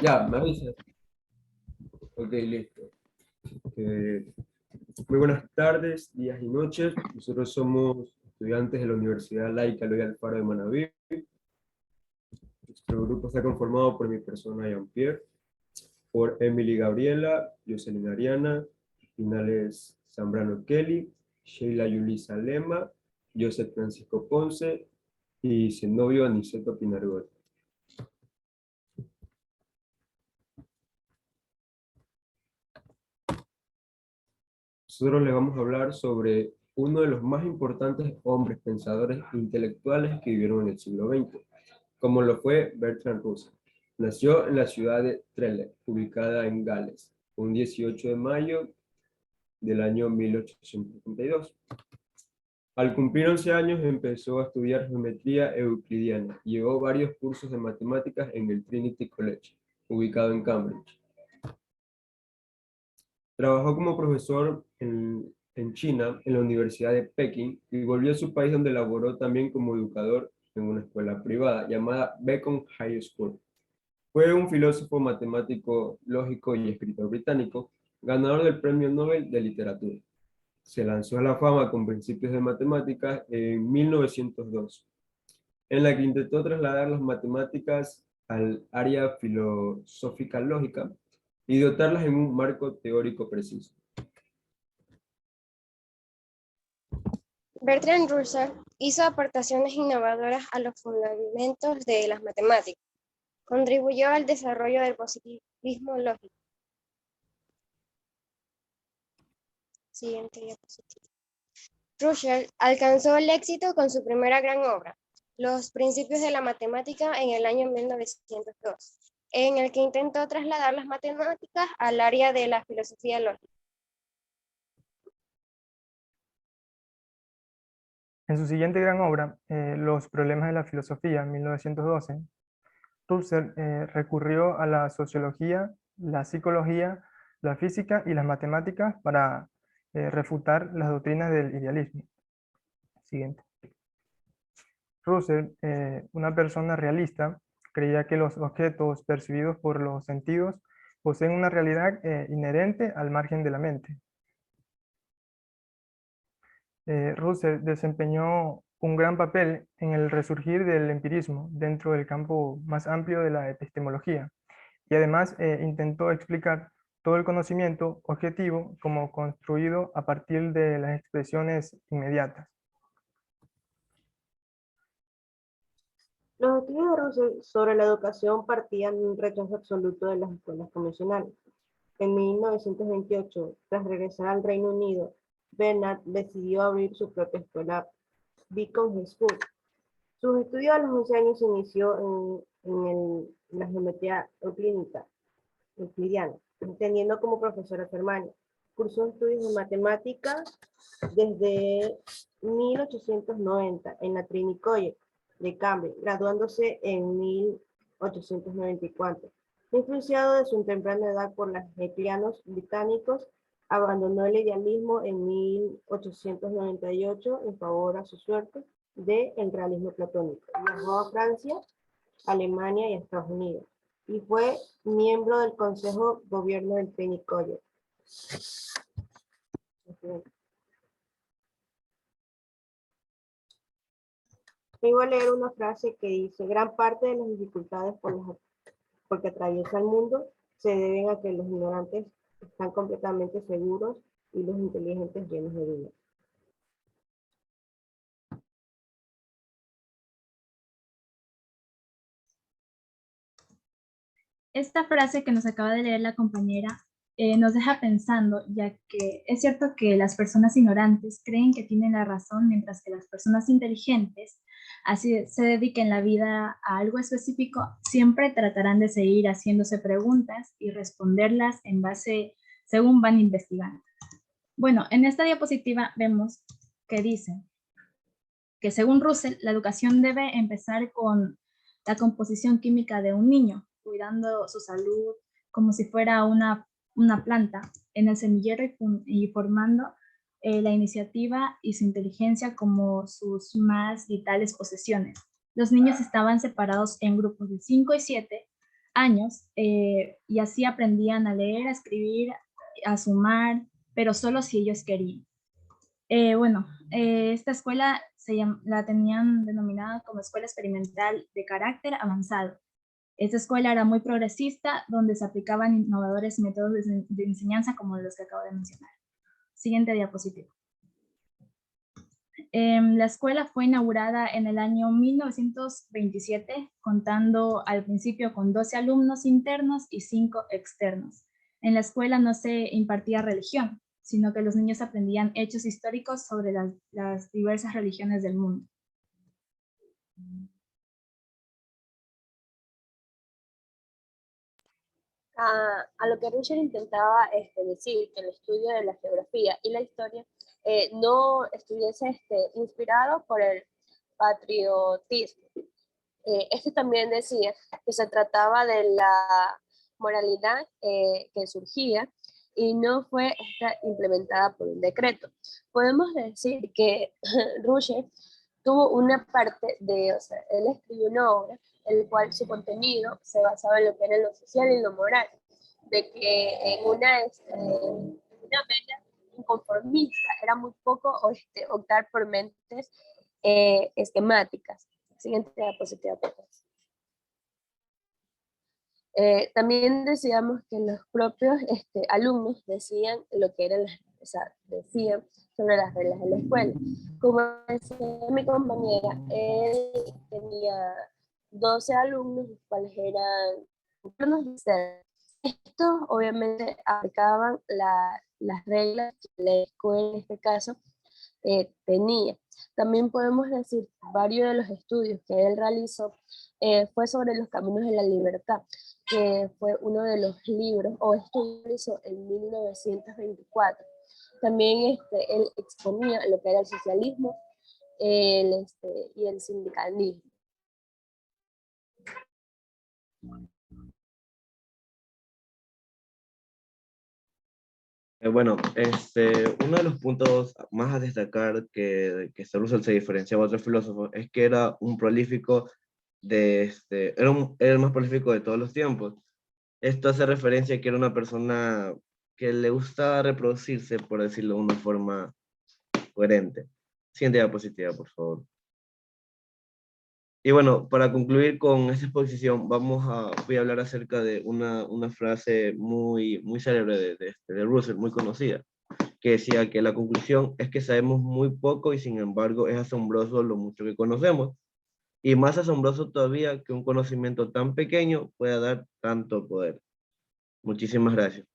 Ya, me avisas. Ok, listo. Muy buenas tardes, días y noches. Nosotros somos estudiantes de la Universidad Laica Eloy Alfaro de Manabí. Nuestro grupo está conformado por mi persona, Jean-Pierre, por Emily Gabriela, Jocelyn Ariana, Finales Zambrano Kelly, Sheila Yulisa Lema, Joseph Francisco Ponce y Zenobio Aniceto Pinargol. Nosotros les vamos a hablar sobre uno de los más importantes hombres pensadores e intelectuales que vivieron en el siglo XX, como lo fue Bertrand Russell. Nació en la ciudad de Trelew, ubicada en Gales, un 18 de mayo del año 1872. Al cumplir 11 años empezó a estudiar geometría euclidiana y llevó varios cursos de matemáticas en el Trinity College, ubicado en Cambridge. Trabajó como profesor en China, en la Universidad de Pekín, y volvió a su país donde laboró también como educador en una escuela privada llamada Beacon High School. Fue un filósofo, matemático, lógico y escritor británico, ganador del Premio Nobel de Literatura. Se lanzó a la fama con principios de matemáticas en 1902, en la que intentó trasladar las matemáticas al área filosófica lógica y dotarlas en un marco teórico preciso. Bertrand Russell hizo aportaciones innovadoras a los fundamentos de las matemáticas. Contribuyó al desarrollo del positivismo lógico. Siguiente diapositiva. Russell alcanzó el éxito con su primera gran obra, Los Principios de la Matemática, en el año 1902, en el que intentó trasladar las matemáticas al área de la filosofía lógica. En su siguiente gran obra, Los problemas de la filosofía, en 1912, Russell recurrió a la sociología, la psicología, la física y las matemáticas para refutar las doctrinas del idealismo. Siguiente. Russell, una persona realista, creía que los objetos percibidos por los sentidos poseen una realidad inherente al margen de la mente. Russell desempeñó un gran papel en el resurgir del empirismo dentro del campo más amplio de la epistemología, y además intentó explicar todo el conocimiento objetivo como construido a partir de las expresiones inmediatas. Los estudios de Russell sobre la educación partían de un rechazo absoluto de las escuelas convencionales. En 1928, tras regresar al Reino Unido, Bernard decidió abrir su propia escuela, Beacon High School. Sus estudios a los 11 años se inició en la geometría euclidiana, teniendo como profesora a su hermana. Cursó estudios de matemáticas desde 1890 en la Trinity College de Cambridge, graduándose en 1894. Influenciado de su temprana edad por los hegelianos británicos, abandonó el idealismo en 1898 en favor a su suerte del realismo platónico. Viajó a Francia, Alemania y a Estados Unidos y fue miembro del Consejo Gobierno del Trinity College. Me voy a leer una frase que dice: gran parte de las dificultades porque atraviesa el mundo se deben a que los ignorantes están completamente seguros y los inteligentes llenos de dudas. Esta frase que nos acaba de leer la compañera nos deja pensando, ya que es cierto que las personas ignorantes creen que tienen la razón, mientras que las personas inteligentes, así se dediquen la vida a algo específico, siempre tratarán de seguir haciéndose preguntas y responderlas en base según van investigando. Bueno, en esta diapositiva vemos que dice que según Russell, la educación debe empezar con la composición química de un niño, cuidando su salud como si fuera una planta en el semillero y formando la iniciativa y su inteligencia como sus más vitales posesiones. Los niños estaban separados en grupos de 5 y 7 años, y así aprendían a leer, a escribir, a sumar, pero solo si ellos querían. Esta escuela la tenían denominada como Escuela Experimental de Carácter Avanzado. Esta escuela era muy progresista, donde se aplicaban innovadores métodos de enseñanza como los que acabo de mencionar. Siguiente diapositiva. La escuela fue inaugurada en el año 1927, contando al principio con 12 alumnos internos y 5 externos. En la escuela no se impartía religión, sino que los niños aprendían hechos históricos sobre las diversas religiones del mundo. A lo que Russell intentaba decir que el estudio de la geografía y la historia no estuviese inspirado por el patriotismo. También decía que se trataba de la moralidad que surgía y no fue implementada por un decreto. Podemos decir que Russell tuvo una parte de, o sea, él escribió una obra el cual su contenido se basaba en lo que era lo social y lo moral, de que en una mente inconformista era muy poco optar por mentes esquemáticas. Siguiente diapositiva, por favor. También decíamos que los propios alumnos decían lo que eran decían sobre las reglas de la escuela. Como decía mi compañera, él tenía 12 alumnos, los cuales eran alumnos de estos obviamente aplicaban las reglas que la escuela en este caso tenía. También podemos decir varios de los estudios que él realizó fue sobre los caminos de la libertad, que fue uno de los libros o estudios en 1924. También él exponía lo que era el socialismo y el sindicalismo. Bueno, uno de los puntos más a destacar que Russell se diferenciaba de otros filósofos es que era un prolífico era el más prolífico de todos los tiempos. Esto hace referencia a que era una persona que le gustaba reproducirse, por decirlo de una forma coherente. Siguiente diapositiva, por favor. Y bueno, para concluir con esta exposición, voy a hablar acerca de una frase muy célebre de Russell, muy conocida, que decía que la conclusión es que sabemos muy poco y sin embargo es asombroso lo mucho que conocemos. Y más asombroso todavía que un conocimiento tan pequeño pueda dar tanto poder. Muchísimas gracias.